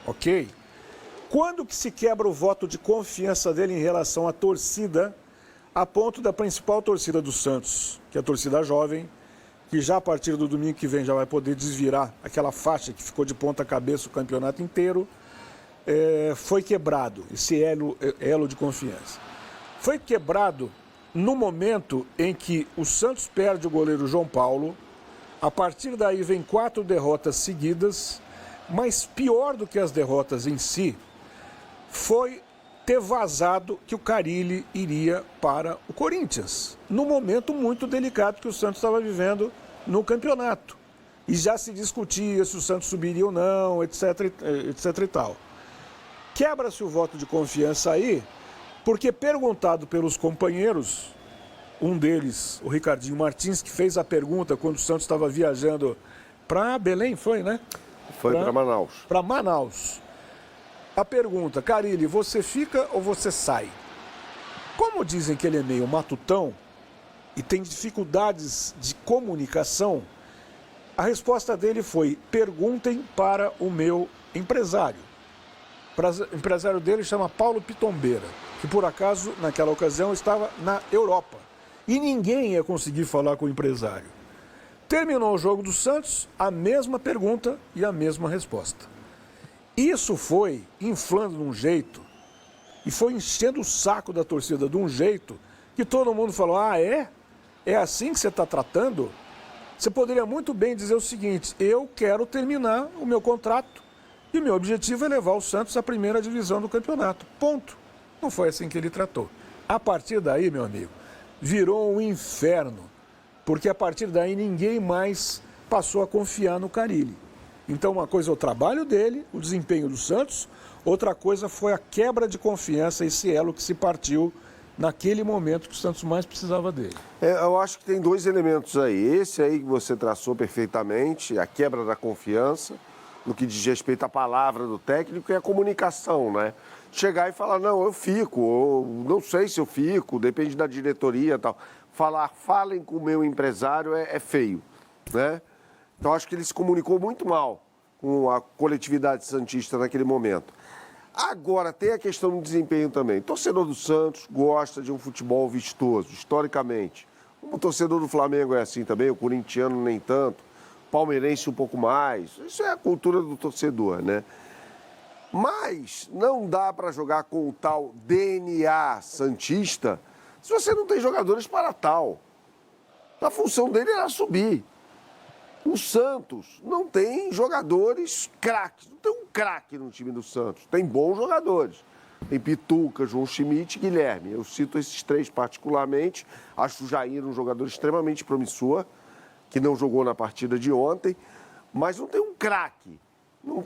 ok? Quando que se quebra o voto de confiança dele em relação à torcida, a ponto da principal torcida do Santos, que é a torcida jovem, que já a partir do domingo que vem já vai poder desvirar aquela faixa que ficou de ponta cabeça o campeonato inteiro, foi quebrado, esse elo de confiança. Foi quebrado no momento em que o Santos perde o goleiro João Paulo, a partir daí vem 4 derrotas seguidas, mas pior do que as derrotas em si, foi ter vazado que o Carille iria para o Corinthians, num momento muito delicado que o Santos estava vivendo no campeonato. E já se discutia se o Santos subiria ou não, etc e tal. Quebra-se o voto de confiança aí, porque perguntado pelos companheiros, um deles, o Ricardinho Martins, que fez a pergunta quando o Santos estava viajando para Belém, foi, né? Foi para Manaus. Para Manaus. A pergunta, Carille, você fica ou você sai? Como dizem que ele é meio matutão e tem dificuldades de comunicação, a resposta dele foi, perguntem para o meu empresário. O empresário dele chama Paulo Pitombeira, que por acaso, naquela ocasião, estava na Europa. E ninguém ia conseguir falar com o empresário. Terminou o jogo do Santos, a mesma pergunta e a mesma resposta. Isso foi inflando de um jeito e foi enchendo o saco da torcida de um jeito que todo mundo falou, ah, é? É assim que você está tratando? Você poderia muito bem dizer o seguinte, eu quero terminar o meu contrato e o meu objetivo é levar o Santos à primeira divisão do campeonato. Ponto. Não foi assim que ele tratou. A partir daí, meu amigo, virou um inferno, porque a partir daí ninguém mais passou a confiar no Carille. Então uma coisa é o trabalho dele, o desempenho do Santos, outra coisa foi a quebra de confiança, esse elo que se partiu naquele momento que o Santos mais precisava dele. Eu acho que tem 2 elementos aí. Esse aí que você traçou perfeitamente, a quebra da confiança, no que diz respeito à palavra do técnico e a comunicação, né? Chegar e falar, não, eu fico, ou não sei se eu fico, depende da diretoria e tal. Falem com o meu empresário é feio, né? Então, acho que ele se comunicou muito mal com a coletividade santista naquele momento. Agora, tem a questão do desempenho também. O torcedor do Santos gosta de um futebol vistoso, historicamente. O torcedor do Flamengo é assim também, o corintiano nem tanto, o palmeirense um pouco mais. Isso é a cultura do torcedor, né? Mas não dá para jogar com o tal DNA santista se você não tem jogadores para tal. A função dele era subir. O Santos não tem jogadores craques. Não tem um craque no time do Santos. Tem bons jogadores. Tem Pituca, João Schmidt e Guilherme. Eu cito esses 3 particularmente. Acho o Jair um jogador extremamente promissor, que não jogou na partida de ontem. Mas não tem um craque. Não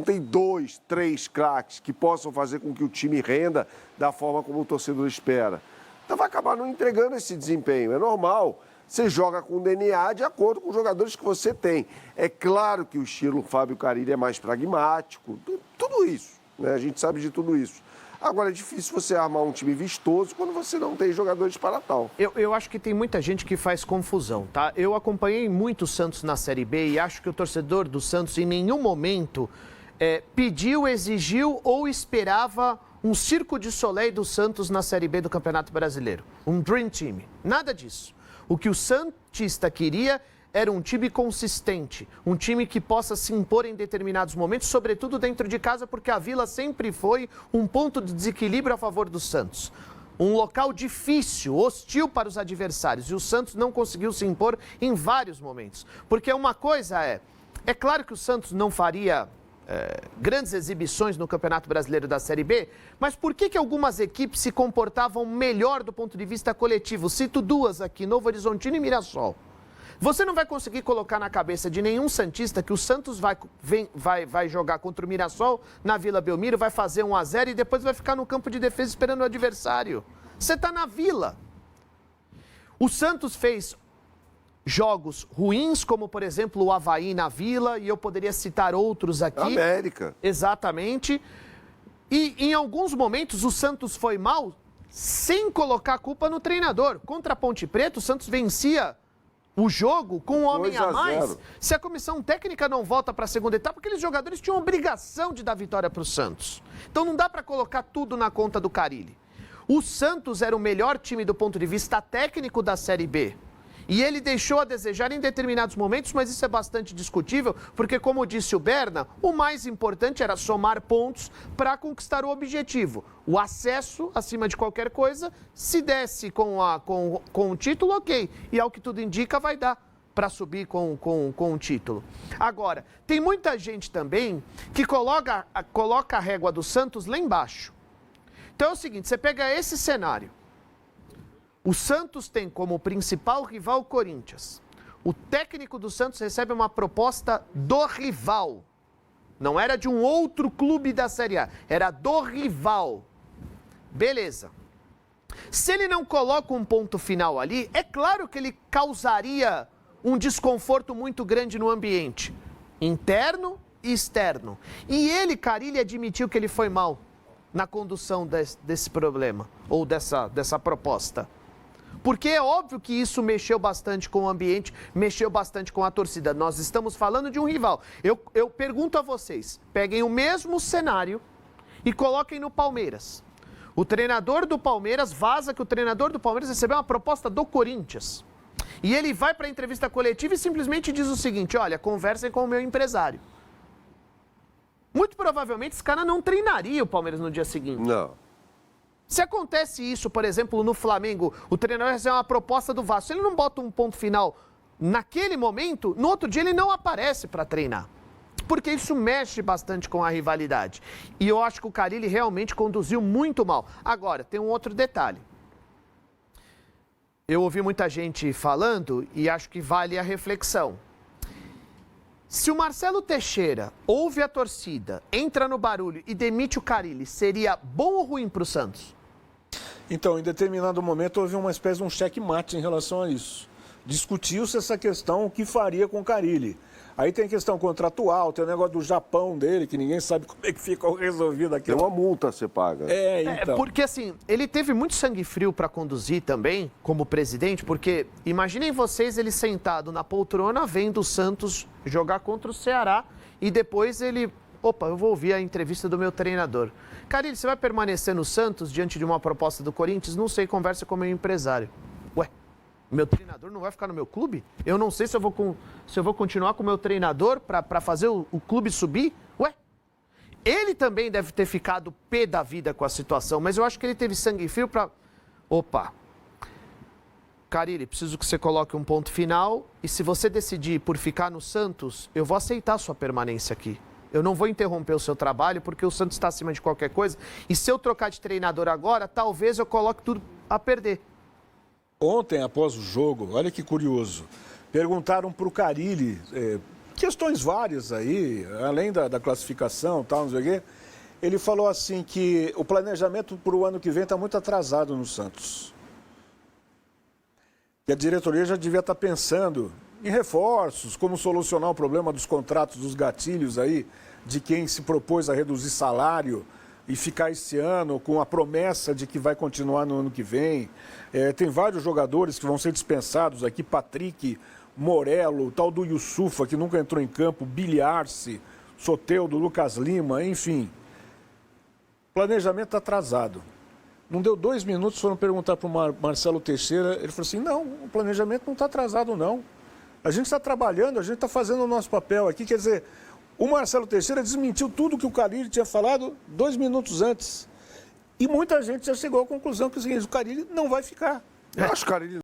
tem 2, 3 craques que possam fazer com que o time renda da forma como o torcedor espera. Então vai acabar não entregando esse desempenho. É normal. Você joga com o DNA de acordo com os jogadores que você tem. É claro que o estilo Fábio Carille é mais pragmático, tudo isso, né? A gente sabe de tudo isso. Agora, é difícil você armar um time vistoso quando você não tem jogadores para tal. Eu acho que tem muita gente que faz confusão, tá? Eu acompanhei muito o Santos na Série B e acho que o torcedor do Santos em nenhum momento pediu, exigiu ou esperava um circo de Soleil do Santos na Série B do Campeonato Brasileiro. Um Dream Team. Nada disso. O que o santista queria era um time consistente, um time que possa se impor em determinados momentos, sobretudo dentro de casa, porque a Vila sempre foi um ponto de desequilíbrio a favor do Santos. Um local difícil, hostil para os adversários, e o Santos não conseguiu se impor em vários momentos. Porque uma coisa é claro que o Santos não faria grandes exibições no Campeonato Brasileiro da Série B, mas por que algumas equipes se comportavam melhor do ponto de vista coletivo? Cito 2 aqui, Novo Horizontino e Mirassol. Você não vai conseguir colocar na cabeça de nenhum santista que o Santos vai jogar contra o Mirassol na Vila Belmiro, vai fazer 1-0 e depois vai ficar no campo de defesa esperando o adversário. Você está na Vila. O Santos fez jogos ruins, como, por exemplo, o Avaí na Vila, e eu poderia citar outros aqui. América. Exatamente. E, em alguns momentos, o Santos foi mal sem colocar a culpa no treinador. Contra a Ponte Preta, o Santos vencia o jogo com um homem 2 a a mais 0. se a comissão técnica não volta para a segunda etapa, aqueles jogadores tinham obrigação de dar vitória para o Santos. Então não dá para colocar tudo na conta do Carille. O Santos era o melhor time do ponto de vista técnico da Série B. E ele deixou a desejar em determinados momentos, mas isso é bastante discutível, porque, como disse o Berna, o mais importante era somar pontos para conquistar o objetivo. O acesso, acima de qualquer coisa, se desse com o título, ok. E ao que tudo indica, vai dar para subir com o título. Agora, tem muita gente também que coloca a régua do Santos lá embaixo. Então é o seguinte, você pega esse cenário. O Santos tem como principal rival o Corinthians. O técnico do Santos recebe uma proposta do rival. Não era de um outro clube da Série A, era do rival. Beleza. Se ele não coloca um ponto final ali, é claro que ele causaria um desconforto muito grande no ambiente, interno e externo. E ele, Carille, admitiu que ele foi mal na condução desse problema, ou dessa proposta. Porque é óbvio que isso mexeu bastante com o ambiente, mexeu bastante com a torcida. Nós estamos falando de um rival. Eu pergunto a vocês, peguem o mesmo cenário e coloquem no Palmeiras. O treinador do Palmeiras vaza que o treinador do Palmeiras recebeu uma proposta do Corinthians. E ele vai para a entrevista coletiva e simplesmente diz o seguinte, olha, conversem com o meu empresário. Muito provavelmente esse cara não treinaria o Palmeiras no dia seguinte. Não. Se acontece isso, por exemplo, no Flamengo, o treinador recebe uma proposta do Vasco, se ele não bota um ponto final naquele momento, no outro dia ele não aparece para treinar. Porque isso mexe bastante com a rivalidade. E eu acho que o Carille realmente conduziu muito mal. Agora, tem um outro detalhe. Eu ouvi muita gente falando e acho que vale a reflexão. Se o Marcelo Teixeira ouve a torcida, entra no barulho e demite o Carille, seria bom ou ruim para o Santos? Então, em determinado momento, houve uma espécie de um checkmate em relação a isso. Discutiu-se essa questão, o que faria com o Carille. Aí tem questão contratual, tem o negócio do Japão dele, que ninguém sabe como é que ficou resolvido aquilo. Tem uma multa a ser paga. Então. Porque assim, ele teve muito sangue frio para conduzir também, como presidente, porque imaginem vocês ele sentado na poltrona, vendo o Santos jogar contra o Ceará e depois ele... Opa, eu vou ouvir a entrevista do meu treinador. Carille, você vai permanecer no Santos diante de uma proposta do Corinthians? Não sei, conversa com o meu empresário. Ué, meu treinador não vai ficar no meu clube? Eu não sei se eu vou continuar com o meu treinador para fazer o clube subir? Ué, ele também deve ter ficado pé da vida com a situação, mas eu acho que ele teve sangue frio para... Opa, Carille, preciso que você coloque um ponto final e se você decidir por ficar no Santos, eu vou aceitar a sua permanência aqui. Eu não vou interromper o seu trabalho porque o Santos está acima de qualquer coisa e se eu trocar de treinador agora, talvez eu coloque tudo a perder. Ontem, após o jogo, olha que curioso, perguntaram para o Carille, questões várias aí, além da classificação, tal, não sei o quê. Ele falou assim que o planejamento para o ano que vem está muito atrasado no Santos. Que a diretoria já devia estar pensando em reforços, como solucionar o problema dos contratos, dos gatilhos aí, de quem se propôs a reduzir salário e ficar esse ano com a promessa de que vai continuar no ano que vem. Tem vários jogadores que vão ser dispensados aqui, Patrick, Morello, o tal do Yusufa, que nunca entrou em campo, Bilharce, Soteldo, Lucas Lima, enfim. Planejamento atrasado. Não deu 2 minutos, foram perguntar para o Marcelo Teixeira, ele falou assim, não, o planejamento não está atrasado não. A gente está trabalhando, a gente está fazendo o nosso papel aqui, quer dizer, o Marcelo Teixeira desmentiu tudo que o Carille tinha falado 2 minutos antes. E muita gente já chegou à conclusão que o Carille não vai ficar. Eu acho que o Carille